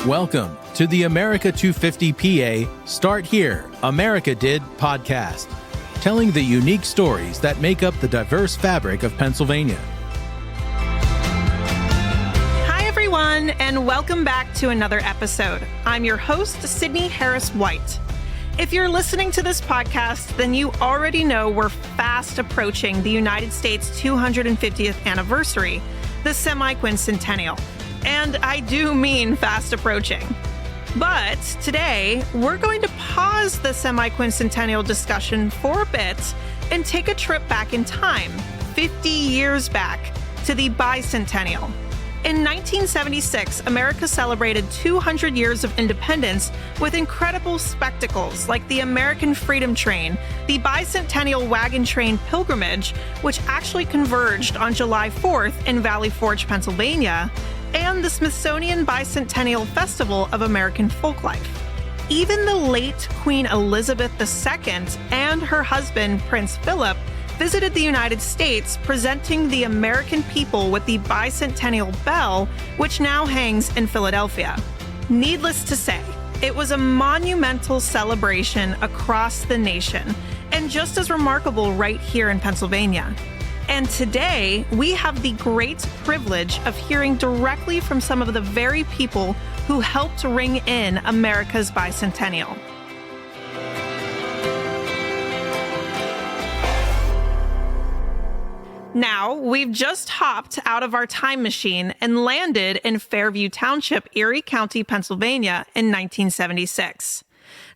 Welcome to the America 250 PA Start Here, America Did podcast, telling the unique stories that make up the diverse fabric of Pennsylvania. Hi, everyone, and welcome back to another episode. I'm your host, Sydney Harris-White. If you're listening to this podcast, then you already know we're fast approaching the United States 250th anniversary, the semi-quincentennial. And I do mean fast approaching. But today, we're going to pause the semi-quincentennial discussion for a bit and take a trip back in time, 50 years back, to the bicentennial. In 1976, America celebrated 200 years of independence with incredible spectacles like the American Freedom Train, the Bicentennial Wagon Train Pilgrimage, which actually converged on July 4th in Valley Forge, Pennsylvania, and the Smithsonian Bicentennial Festival of American Folklife. Even the late Queen Elizabeth II and her husband, Prince Philip, visited the United States, presenting the American people with the Bicentennial Bell, which now hangs in Philadelphia. Needless to say, it was a monumental celebration across the nation, and just as remarkable right here in Pennsylvania. And today, we have the great privilege of hearing directly from some of the very people who helped ring in America's bicentennial. Now, we've just hopped out of our time machine and landed in Fairview Township, Erie County, Pennsylvania in 1976.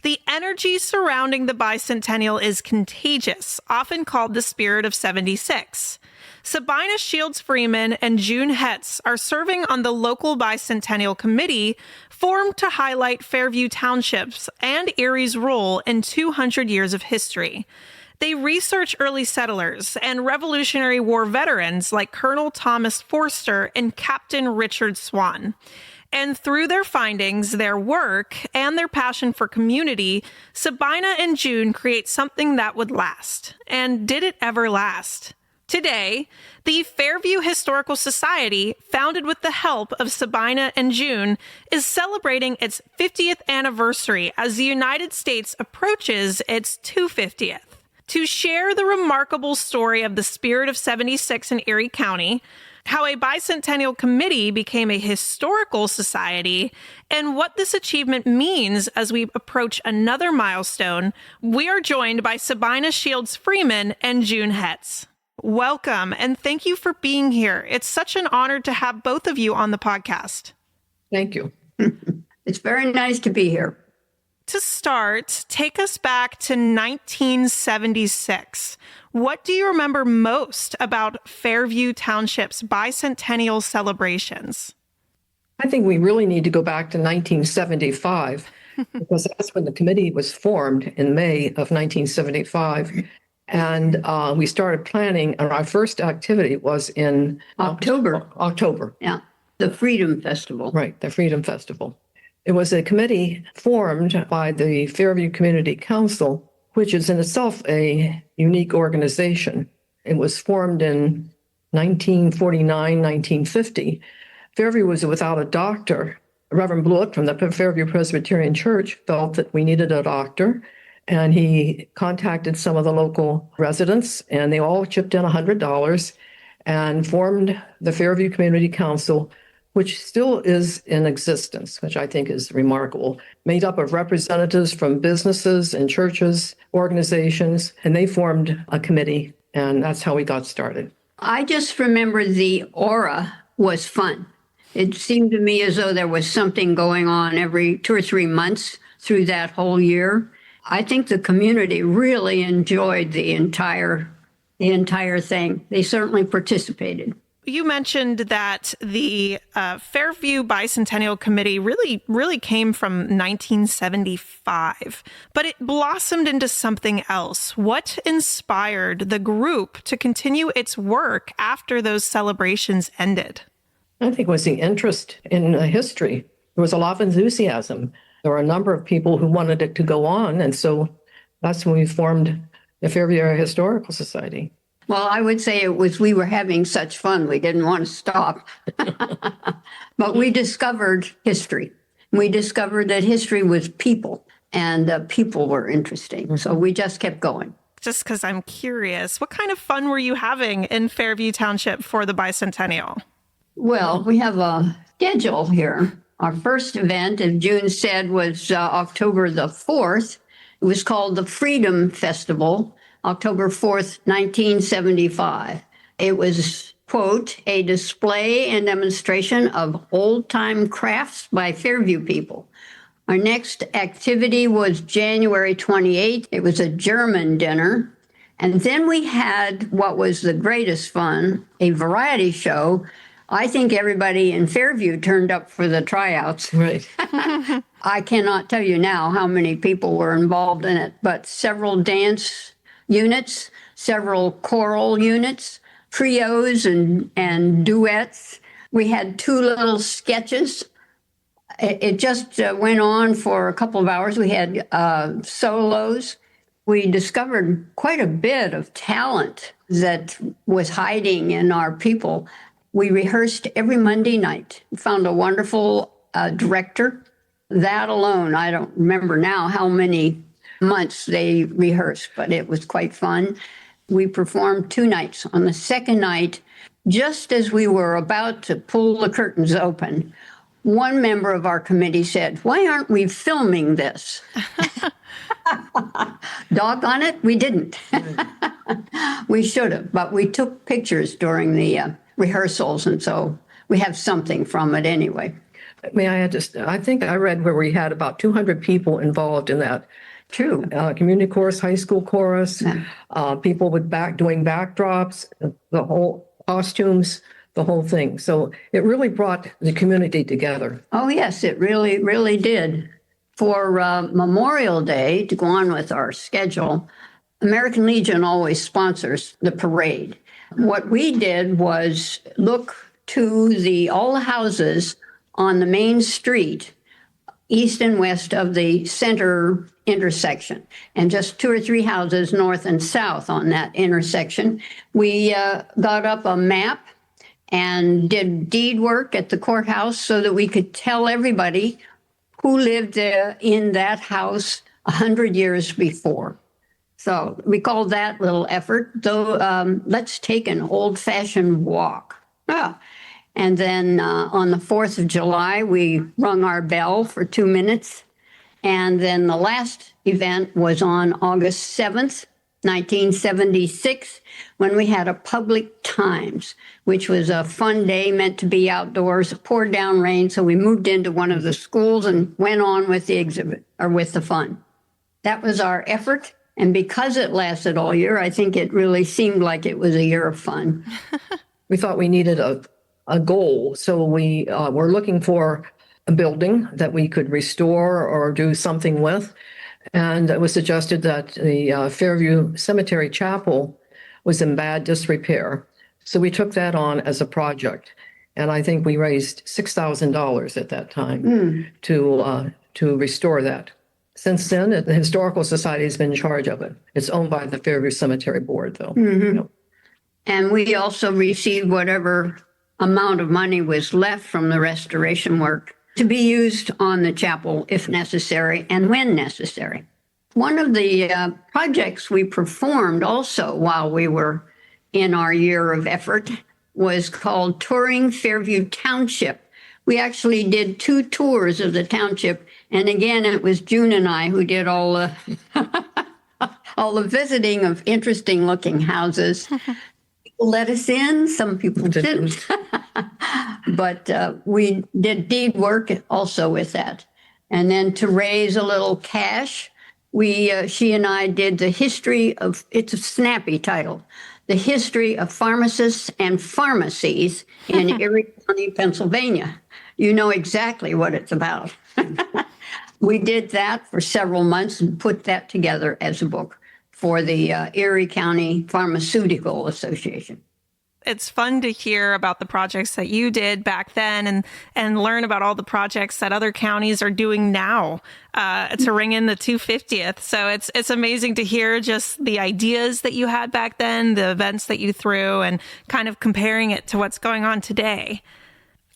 The energy surrounding the bicentennial is contagious, often called the spirit of 76. Sabina Shields Freeman and June Hetz are serving on the local Bicentennial Committee, formed to highlight Fairview Township's and Erie's role in 200 years of history. They research early settlers and Revolutionary War veterans like Colonel Thomas Forster and Captain Richard Swan. And through their findings, their work, and their passion for community, Sabina and June create something that would last. And did it ever last? Today, the Fairview Historical Society, founded with the help of Sabina and June, is celebrating its 50th anniversary as the United States approaches its 250th. To share the remarkable story of the spirit of 76 in Erie County, how a bicentennial committee became a historical society, and what this achievement means as we approach another milestone, we are joined by Sabina Shields Freeman and June Hetz. Welcome, and thank you for being here. It's such an honor to have both of you on the podcast. Thank you. It's very nice to be here. To start, take us back to 1976. What do you remember most about Fairview Township's bicentennial celebrations? I think we really need to go back to 1975 because that's when the committee was formed in May of 1975. And we started planning, and our first activity was in October. Yeah, the Freedom Festival. Right, the Freedom Festival. It was a committee formed by the Fairview Community Council, which is in itself a unique organization. It was formed in 1949, 1950. Fairview was without a doctor. Reverend Blewett from the Fairview Presbyterian Church felt that we needed a doctor, and he contacted some of the local residents, and they all chipped in $100 and formed the Fairview Community Council, which still is in existence, which I think is remarkable, made up of representatives from businesses and churches, organizations, and they formed a committee, and that's how we got started. I just remember the aura was fun. It seemed to me as though there was something going on every 2 or 3 months through that whole year. I think the community really enjoyed the entire thing. They certainly participated. You mentioned that the Fairview Bicentennial Committee really came from 1975, but it blossomed into something else. What inspired the group to continue its work after those celebrations ended? I think it was the interest in history. There was a lot of enthusiasm. There were a number of people who wanted it to go on, and so that's when we formed the Fairview Area Historical Society. Well, I would say it was we were having such fun, we didn't want to stop. But we discovered history. We discovered that history was people, and people were interesting. So we just kept going. Just because I'm curious, what kind of fun were you having in Fairview Township for the bicentennial? Well, we have a schedule here. Our first event, as June said, was October the 4th. It was called the Freedom Festival, October 4th, 1975. It was, quote, a display and demonstration of old-time crafts by Fairview people. Our next activity was January 28th. It was a German dinner. And then we had what was the greatest fun, a variety show. I think everybody in Fairview turned up for the tryouts. Right. I cannot tell you now how many people were involved in it, but several dance units, several choral units, trios and duets. We had 2 little sketches. It just went on for a couple of hours. We had solos. We discovered quite a bit of talent that was hiding in our people. We rehearsed every Monday night. We found a wonderful director. That alone, I don't remember now how many months they rehearsed, but it was quite fun. We performed 2 nights. On the second night, just as we were about to pull the curtains open, one member of our committee said, "Why aren't we filming this?" Doggone it, we didn't. We should have, but we took pictures during the rehearsals, and so we have something from it anyway. May I add I think I read where we had about 200 people involved in that. True. Community chorus, high school chorus, people with doing backdrops, the whole costumes, the whole thing. So it really brought the community together. Oh, yes, it really, really did. For Memorial Day, to go on with our schedule, American Legion always sponsors the parade. What we did was look to all the houses on the main street, east and west of the center intersection, and just 2 or 3 houses north and south on that intersection. We got up a map and did deed work at the courthouse so that we could tell everybody who lived in that house 100 years before. So we called that little effort, let's take an old-fashioned walk. And then on the 4th of July, we rung our bell for 2 minutes. And then the last event was on August 7th, 1976, when we had a public times, which was a fun day meant to be outdoors. It poured down rain, so we moved into one of the schools and went on with the exhibit, or with the fun. That was our effort. And because it lasted all year, I think it really seemed like it was a year of fun. We thought we needed a goal. So we were looking for a building that we could restore or do something with. And it was suggested that the Fairview Cemetery Chapel was in bad disrepair. So we took that on as a project. And I think we raised $6,000 at that time to restore that. Since then, the Historical Society has been in charge of it. It's owned by the Fairview Cemetery Board, though. Mm-hmm. And we also received whatever amount of money was left from the restoration work to be used on the chapel if necessary and when necessary. One of the projects we performed also while we were in our year of effort was called Touring Fairview Township. We actually did 2 tours of the township, and again, it was June and I who did all the all the visiting of interesting-looking houses. People let us in, some people didn't. But we did deed work also with that. And then to raise a little cash, she and I did the history of, it's a snappy title, The History of Pharmacists and Pharmacies in Erie County, Pennsylvania. You know exactly what it's about. We did that for several months and put that together as a book for the Erie County Pharmaceutical Association. It's fun to hear about the projects that you did back then and learn about all the projects that other counties are doing now to ring in the 250th. So it's amazing to hear just the ideas that you had back then, the events that you threw, and kind of comparing it to what's going on today.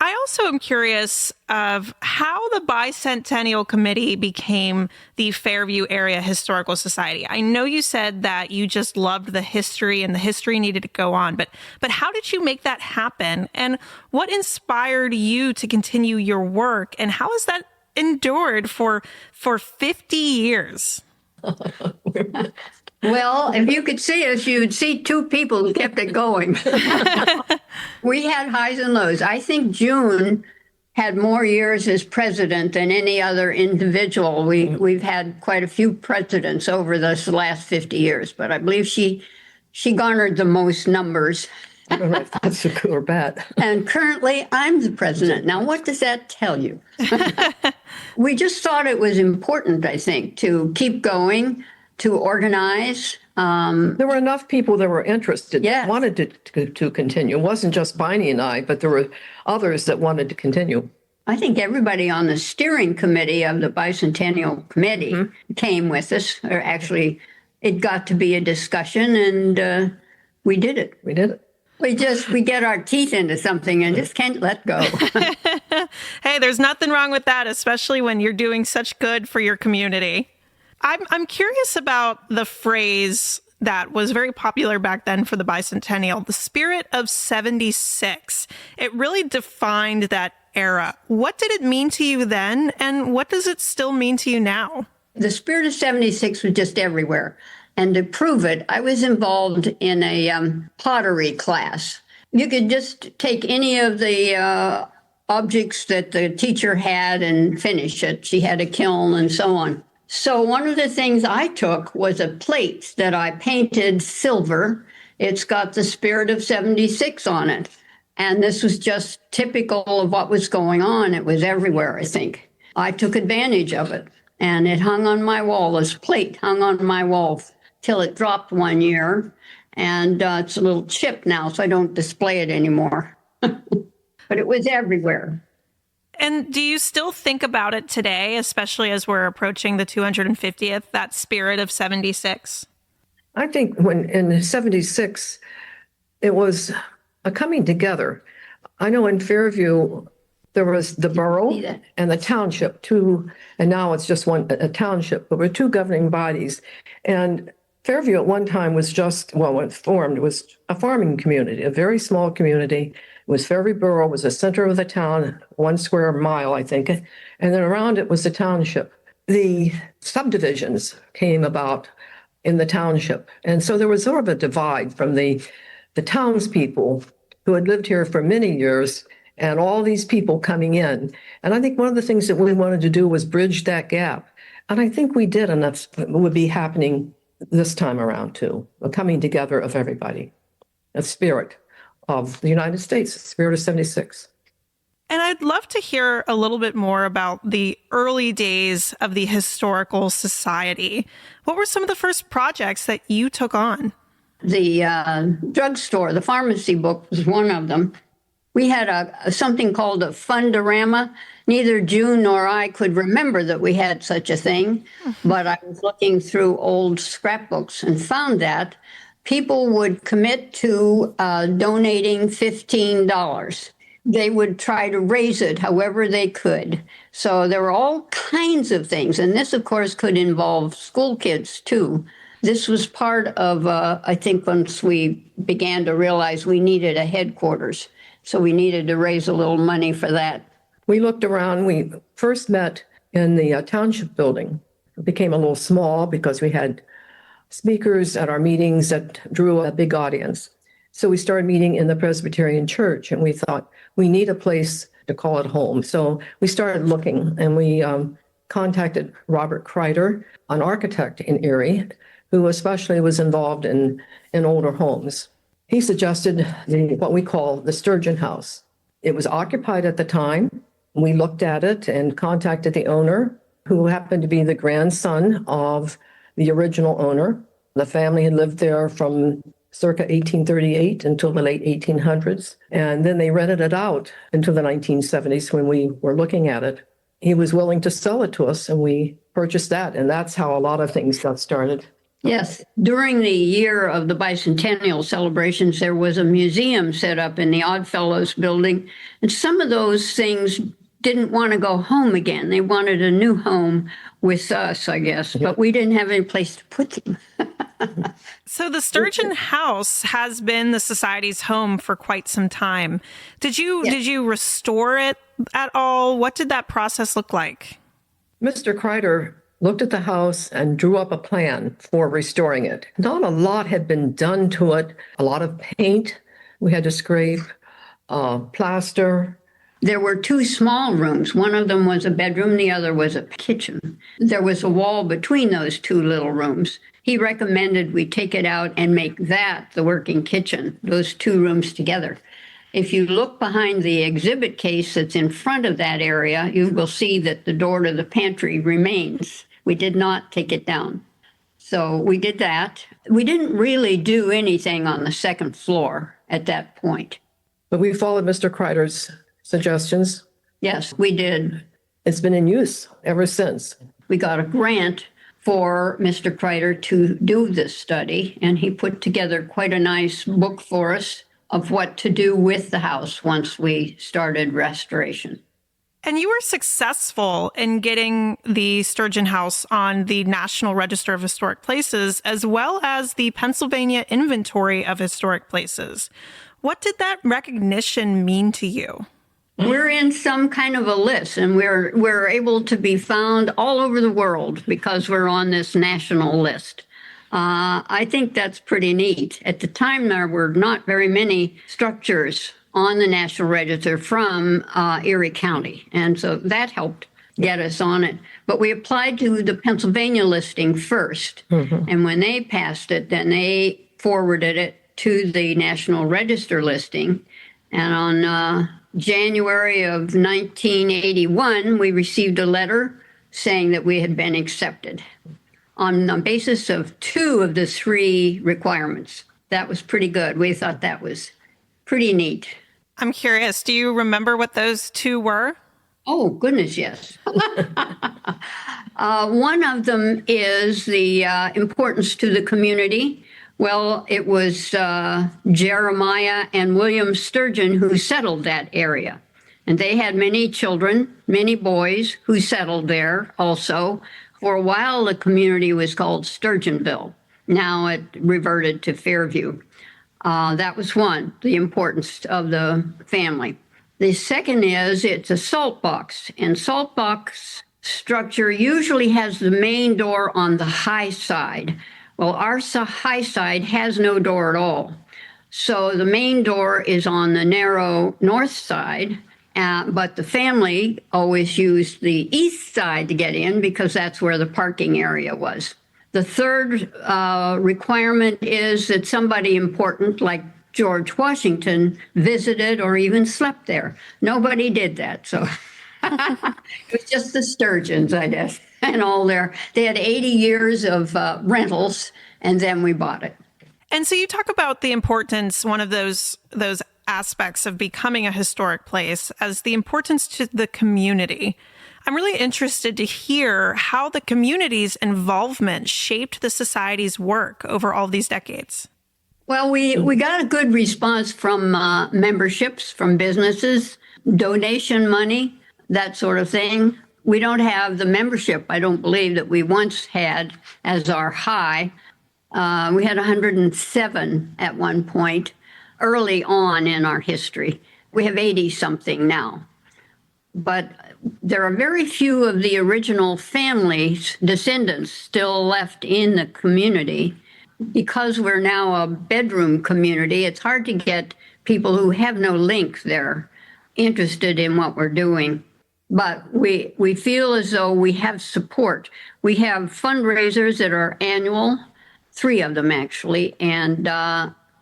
I also am curious of how the Bicentennial Committee became the Fairview Area Historical Society. I know you said that you just loved the history and the history needed to go on, but how did you make that happen? And what inspired you to continue your work? And how has that endured for 50 years? Well, if you could see us, you'd see two people who kept it going. We had highs and lows. I think June had more years as president than any other individual. We've had quite a few presidents over this last 50 years, but I believe she garnered the most numbers. I don't know if that's a good or bad. And currently, I'm the president. Now, what does that tell you? We just thought it was important, I think, to keep going, to organize. There were enough people that were interested, Yes. wanted to continue. It wasn't just Biney and I, but there were others that wanted to continue. I think everybody on the steering committee of the Bicentennial Committee came with us. Or actually, it got to be a discussion, and we did it. We did it. We get our teeth into something and just can't let go. Hey, there's nothing wrong with that, especially when you're doing such good for your community. I'm curious about the phrase that was very popular back then for the Bicentennial, the spirit of 76. It really defined that era. What did it mean to you then, and what does it still mean to you now? The spirit of 76 was just everywhere. And to prove it, I was involved in a pottery class. You could just take any of the objects that the teacher had and finish it. She had a kiln and so on. So one of the things I took was a plate that I painted silver. It's got the spirit of 76 on it. And this was just typical of what was going on. It was everywhere, I think. I took advantage of it. And it hung on my wall. This plate hung on my wall till it dropped one year. And it's a little chip now, so I don't display it anymore. But it was everywhere. And do you still think about it today, especially as we're approaching the 250th, that spirit of 76? I think when in 76, it was a coming together. I know in Fairview, there was the borough and the township, and now it's just a township, but we're two governing bodies. And Fairview at one time was when it formed, it was a farming community, a very small community. It was Fairview Borough, was the center of the town, 1 square mile, I think. And then around it was the township. The subdivisions came about in the township. And so there was sort of a divide from the townspeople who had lived here for many years and all these people coming in. And I think one of the things that we wanted to do was bridge that gap. And I think we did, and that would be happening this time around too, a coming together of everybody, a spirit of the United States, the spirit of 76. And I'd love to hear a little bit more about the early days of the Historical Society. What were some of the first projects that you took on? The drugstore, the pharmacy book was one of them. We had something called a Fundorama. Neither June nor I could remember that we had such a thing, but I was looking through old scrapbooks and found that people would commit to donating $15. They would try to raise it however they could. So there were all kinds of things. And this, of course, could involve school kids, too. This was part of, I think, once we began to realize we needed a headquarters. So we needed to raise a little money for that. We looked around. We first met in the township building. It became a little small because we had speakers at our meetings that drew a big audience. So we started meeting in the Presbyterian Church, and we thought we need a place to call it home. So we started looking, and we contacted Robert Kreider, an architect in Erie, who especially was involved in older homes. He suggested what we call the Sturgeon House. It was occupied at the time. We looked at it and contacted the owner, who happened to be the grandson of the original owner. The family had lived there from circa 1838 until the late 1800s. And then they rented it out until the 1970s when we were looking at it. He was willing to sell it to us, and we purchased that. And that's how a lot of things got started. Yes. During the year of the bicentennial celebrations, there was a museum set up in the Oddfellows building. And some of those things didn't want to go home again. They wanted a new home with us, I guess, but we didn't have any place to put them. So the Sturgeon House has been the Society's home for quite some time. Did you restore it at all? What did that process look like? Mr. Kreider looked at the house and drew up a plan for restoring it. Not a lot had been done to it. A lot of paint we had to scrape, plaster. There were two small rooms. One of them was a bedroom, the other was a kitchen. There was a wall between those two little rooms. He recommended we take it out and make that the working kitchen, those two rooms together. If you look behind the exhibit case that's in front of that area, you will see that the door to the pantry remains. We did not take it down. So we did that. We didn't really do anything on the second floor at that point. But we followed Mr. Kreider's suggestions. Yes, we did. It's been in use ever since. We got a grant for Mr. Kreider to do this study, and he put together quite a nice book for us of what to do with the house once we started restoration. And you were successful in getting the Sturgeon House on the National Register of Historic Places, as well as the Pennsylvania Inventory of Historic Places. What did that recognition mean to you? We're in some kind of a list, and we're able to be found all over the world because we're on this national list. I think that's pretty neat. At the time, there were not very many structures on the National Register from Erie County, and so that helped get us on it. But we applied to the Pennsylvania listing first, and when they passed it, then they forwarded it to the National Register listing, and on January of 1981, we received a letter saying that we had been accepted on the basis of 2 of the 3 requirements. That was pretty good. We thought that was pretty neat. I'm curious, do you remember what those 2 were? Oh, goodness, yes. One of them is the importance to the community. Well, it was Jeremiah and William Sturgeon who settled that area. And they had many children, many boys who settled there also. For a while, the community was called Sturgeonville. Now it reverted to Fairview. That was one, the importance of the family. The second is it's a salt box. And salt box structure usually has the main door on the high side. Well, our high side has no door at all. So the main door is on the narrow north side, but the family always used the east side to get in because that's where the parking area was. The third requirement is that somebody important like George Washington visited or even slept there. Nobody did that, so it was just the Sturgeons, I guess. And all they had 80 years of rentals, and then we bought it. And so you talk about the importance, one of those aspects of becoming a historic place as the importance to the community. I'm really interested to hear how the community's involvement shaped the Society's work over all these decades. Well, we got a good response from memberships, from businesses, donation money, that sort of thing. We don't have the membership, I don't believe, that we once had as our high. We had 107 at one point early on in our history. We have 80-something now. But there are very few of the original families, descendants, still left in the community. Because we're now a bedroom community, it's hard to get people who have no link there interested in what we're doing. But we feel as though we have support. We have fundraisers that are annual, 3 of them actually, and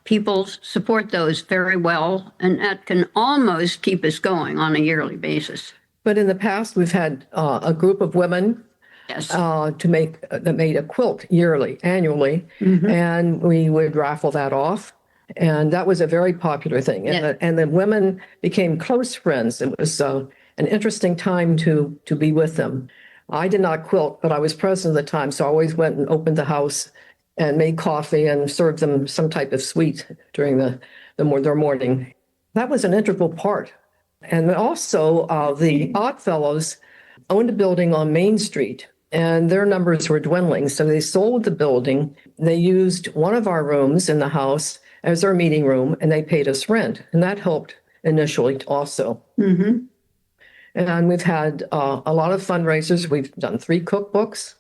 people support those very well, and that can almost keep us going on a yearly basis. But in the past, we've had a group of women that made a quilt annually, and we would raffle that off. And that was a very popular thing. And the women became close friends. It was an interesting time to be with them. I did not quilt, but I was president at the time, so I always went and opened the house and made coffee and served them some type of sweet during their morning. That was an integral part. And also, the Oddfellows owned a building on Main Street, and their numbers were dwindling. So they sold the building. They used one of our rooms in the house as their meeting room, and they paid us rent. And that helped initially also. Mm-hmm. And we've had a lot of fundraisers. We've done 3 cookbooks.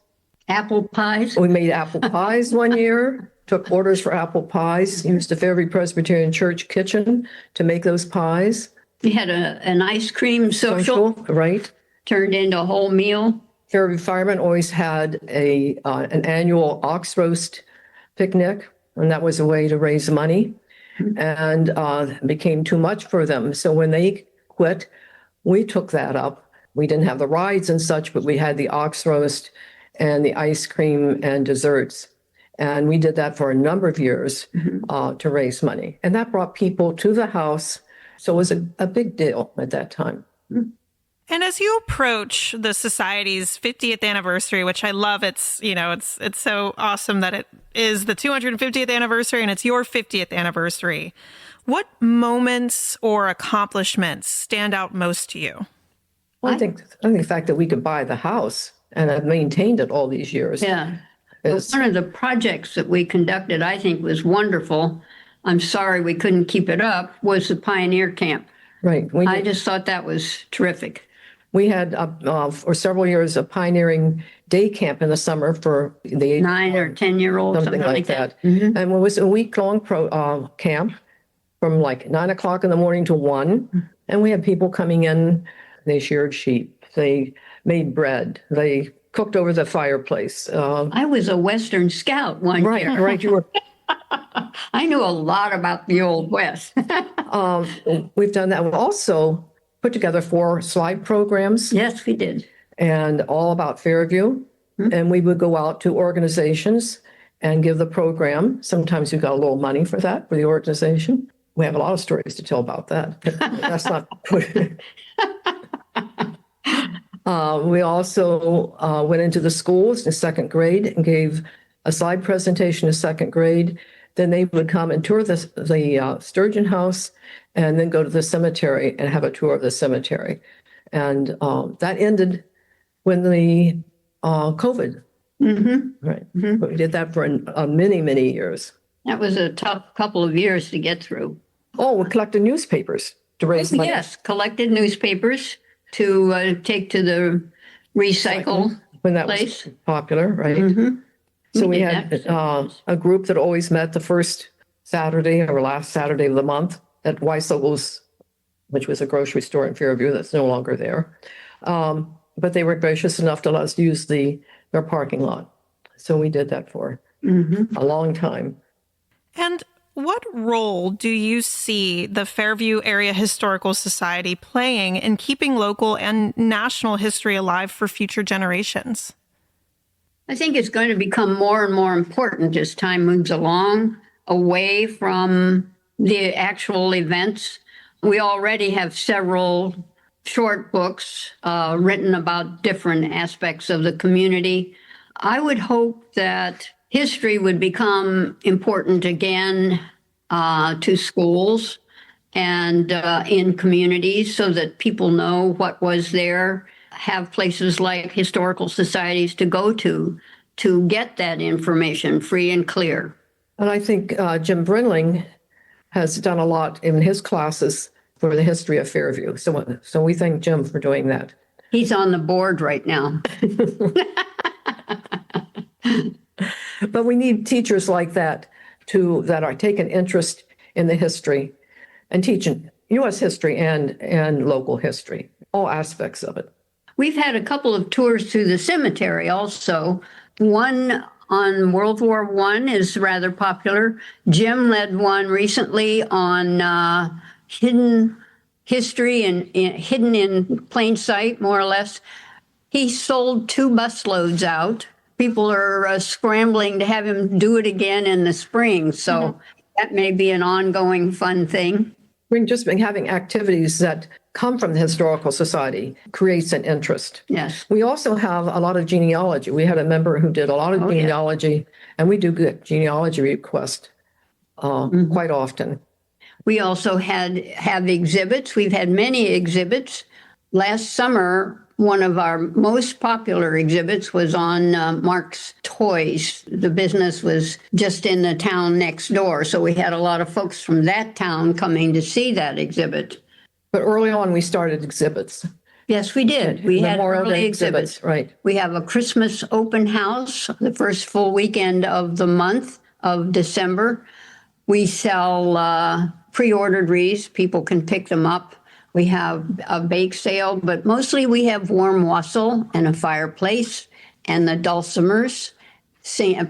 Apple pies. We made apple pies one year, took orders for apple pies, used the Fairview Presbyterian Church kitchen to make those pies. We had an ice cream social. Right. Turned into a whole meal. Fairview Firemen always had an annual ox roast picnic, and that was a way to raise money. And it became too much for them. So when they quit, we took that up. We didn't have the rides and such, but we had the ox roast and the ice cream and desserts. And we did that for a number of years to raise money. And that brought people to the house. So it was a big deal at that time. And as you approach the Society's 50th anniversary, which I love, it's so awesome that it is the 250th anniversary and it's your 50th anniversary. What moments or accomplishments stand out most to you? Well, I think the fact that we could buy the house and have maintained it all these years. Yeah. One of the projects that we conducted, I think, was wonderful. I'm sorry we couldn't keep it up, was the Pioneer Camp. Right. I just thought that was terrific. We had, for several years, a pioneering day camp in the summer for the age 9 or 10-year-olds, something like that. Mm-hmm. And it was a week-long camp from like 9 o'clock in the morning to 1. And we had people coming in. They sheared sheep. They made bread. They cooked over the fireplace. I was a Western Scout one year. Right. You were. I knew a lot about the Old West. We've done that. We've also put together 4 slide programs. Yes, we did. And all about Fairview. Mm-hmm. And we would go out to organizations and give the program. Sometimes we got a little money for that, for the organization. We have a lot of stories to tell about that. That's not. We also went into the schools in 2nd grade and gave a slide presentation in 2nd grade. Then they would come and tour the Sturgeon House and then go to the cemetery and have a tour of the cemetery. And that ended when the COVID. Mm-hmm. Right. Mm-hmm. But we did that for many, many years. That was a tough couple of years to get through. Oh, we collected newspapers to raise money. Yes, collected newspapers to take to the recycle when that place. Was popular, right? Mm-hmm. So we had a group that always met the first Saturday or last Saturday of the month at Weisel's, which was a grocery store in Fairview that's no longer there. But they were gracious enough to let us use their parking lot. So we did that for a long time. And what role do you see the Fairview Area Historical Society playing in keeping local and national history alive for future generations? I think it's going to become more and more important as time moves along, away from the actual events. We already have several short books written about different aspects of the community. I would hope that history would become important again to schools and in communities so that people know what was there, have places like historical societies to go to get that information free and clear. And I think Jim Brinling has done a lot in his classes for the history of Fairview. So we thank Jim for doing that. He's on the board right now. But we need teachers like that that are taking interest in the history and teaching U.S. history and local history, all aspects of it. We've had a couple of tours through the cemetery also. One on World War I is rather popular. Jim led one recently on hidden history and hidden in plain sight, more or less. He sold 2 busloads out. People are scrambling to have him do it again in the spring. So that may be an ongoing fun thing. Just having activities that come from the Historical Society creates an interest. Yes. We also have a lot of genealogy. We had a member who did a lot of genealogy, and we do get genealogy requests quite often. We also have exhibits. We've had many exhibits. Last summer, one of our most popular exhibits was on Mark's Toys. The business was just in the town next door, so we had a lot of folks from that town coming to see that exhibit. But early on, we started exhibits. Yes, we did. We had Memorial early Day exhibits. Right. We have a Christmas open house the first full weekend of the month of December. We sell pre-ordered wreaths. People can pick them up. We have a bake sale, but mostly we have warm wassail and a fireplace and the dulcimers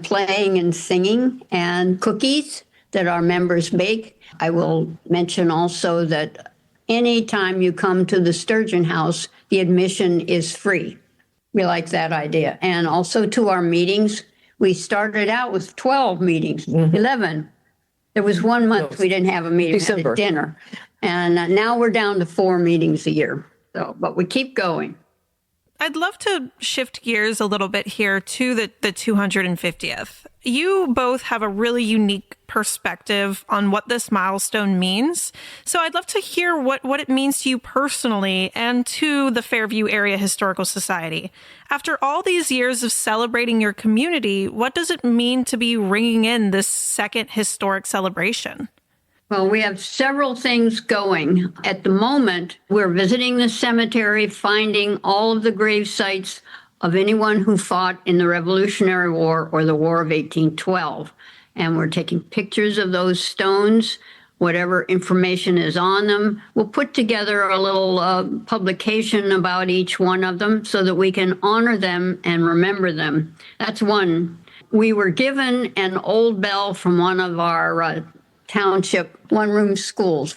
playing and singing and cookies that our members bake. I will mention also that anytime you come to the Sturgeon House, the admission is free. We like that idea. And also to our meetings, we started out with 12 meetings, 11. There was 1 month we didn't have a meeting, we had a dinner. And now we're down to 4 meetings a year. So, but we keep going. I'd love to shift gears a little bit here to the 250th. You both have a really unique perspective on what this milestone means. So I'd love to hear what it means to you personally and to the Fairview Area Historical Society. After all these years of celebrating your community, what does it mean to be ringing in this second historic celebration? Well, we have several things going. At the moment, we're visiting the cemetery, finding all of the grave sites of anyone who fought in the Revolutionary War or the War of 1812. And we're taking pictures of those stones, whatever information is on them. We'll put together a little publication about each one of them so that we can honor them and remember them. That's one. We were given an old bell from one of our township one-room schools.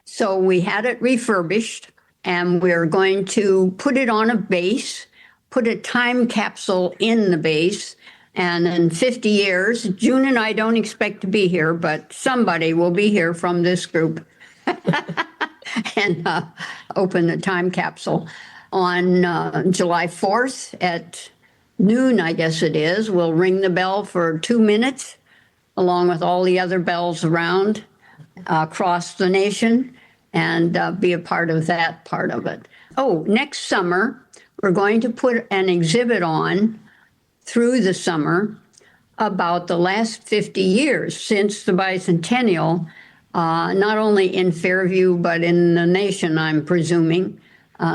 So we had it refurbished, and we're going to put it on a base, put a time capsule in the base, and in 50 years, June and I don't expect to be here, but somebody will be here from this group and open the time capsule. On July 4th at noon, I guess it is, we'll ring the bell for 2 minutes, along with all the other bells around across the nation, and be a part of that part of it. Oh, next summer, we're going to put an exhibit on through the summer about the last 50 years since the bicentennial, not only in Fairview, but in the nation, I'm presuming,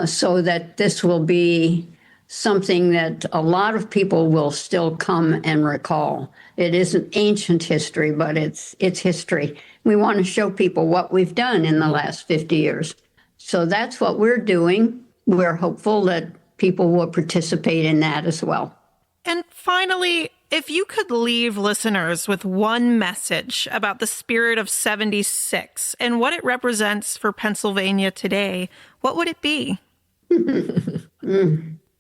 so that this will be something that a lot of people will still come and recall. It isn't ancient history, but it's history. We want to show people what we've done in the last 50 years. So that's what we're doing. We're hopeful that people will participate in that as well. And finally, if you could leave listeners with one message about the spirit of 76 and what it represents for Pennsylvania today, what would it be?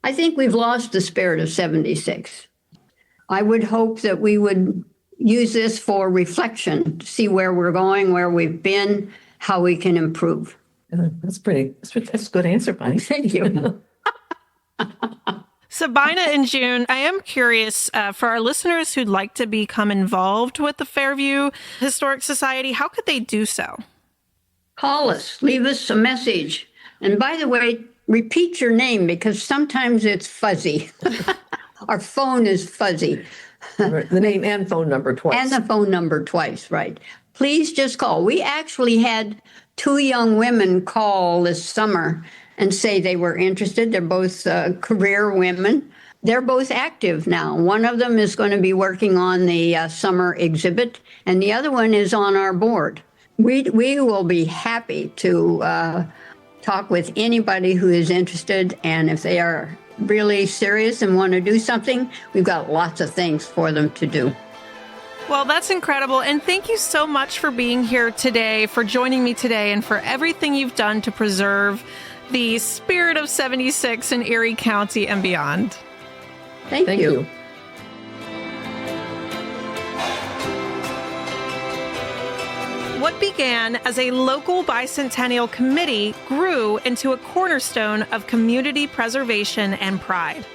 I think we've lost the spirit of 76. I would hope that we would use this for reflection, to see where we're going, where we've been, how we can improve. That's a good answer, Bonnie. Thank you. Sabina and June, I am curious, for our listeners who'd like to become involved with the Fairview Historic Society, how could they do so? Call us, leave us a message. And by the way, repeat your name because sometimes it's fuzzy. Our phone is fuzzy. The name and phone number twice. And the phone number twice, right. Please just call. We actually had 2 young women call this summer and say they were interested. They're both career women. They're both active now. One of them is going to be working on the summer exhibit, and the other one is on our board. We will be happy to talk with anybody who is interested, and if they are really serious and want to do something, we've got lots of things for them to do. Well, that's incredible. And thank you so much for being here today, for joining me today, and for everything you've done to preserve the spirit of 76 in Erie County and beyond. Thank you. what began as a local bicentennial committee grew into a cornerstone of community preservation and pride.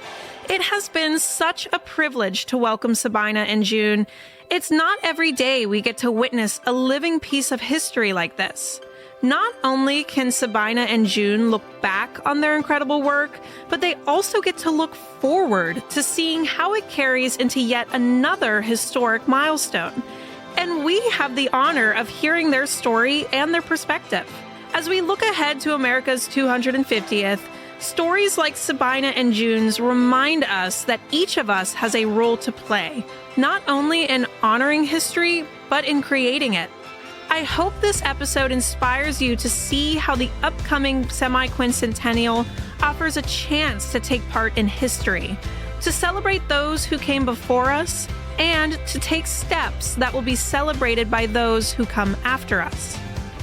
It has been such a privilege to welcome Sabina and June. It's not every day we get to witness a living piece of history like this. Not only can Sabina and June look back on their incredible work, but they also get to look forward to seeing how it carries into yet another historic milestone. And we have the honor of hearing their story and their perspective. As we look ahead to America's 250th, stories like Sabina and June's remind us that each of us has a role to play, not only in honoring history, but in creating it. I hope this episode inspires you to see how the upcoming semi-quincentennial offers a chance to take part in history, to celebrate those who came before us, and to take steps that will be celebrated by those who come after us.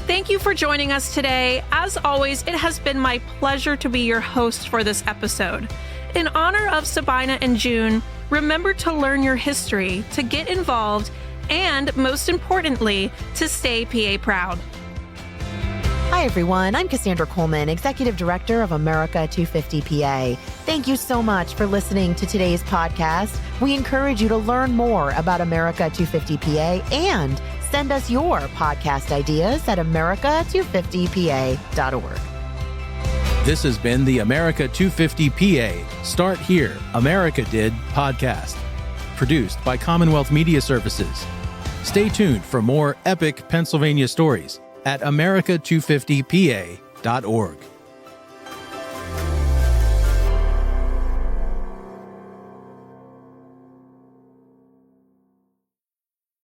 Thank you for joining us today. As always, it has been my pleasure to be your host for this episode. In honor of Sabina and June, remember to learn your history, to get involved, and most importantly, to stay PA proud. Hi, everyone. I'm Cassandra Coleman, Executive Director of America 250 PA. Thank you so much for listening to today's podcast. We encourage you to learn more about America 250 PA and send us your podcast ideas at america250pa.org. This has been the America 250 PA Start Here, America Did podcast, produced by Commonwealth Media Services. Stay tuned for more epic Pennsylvania stories at america250pa.org.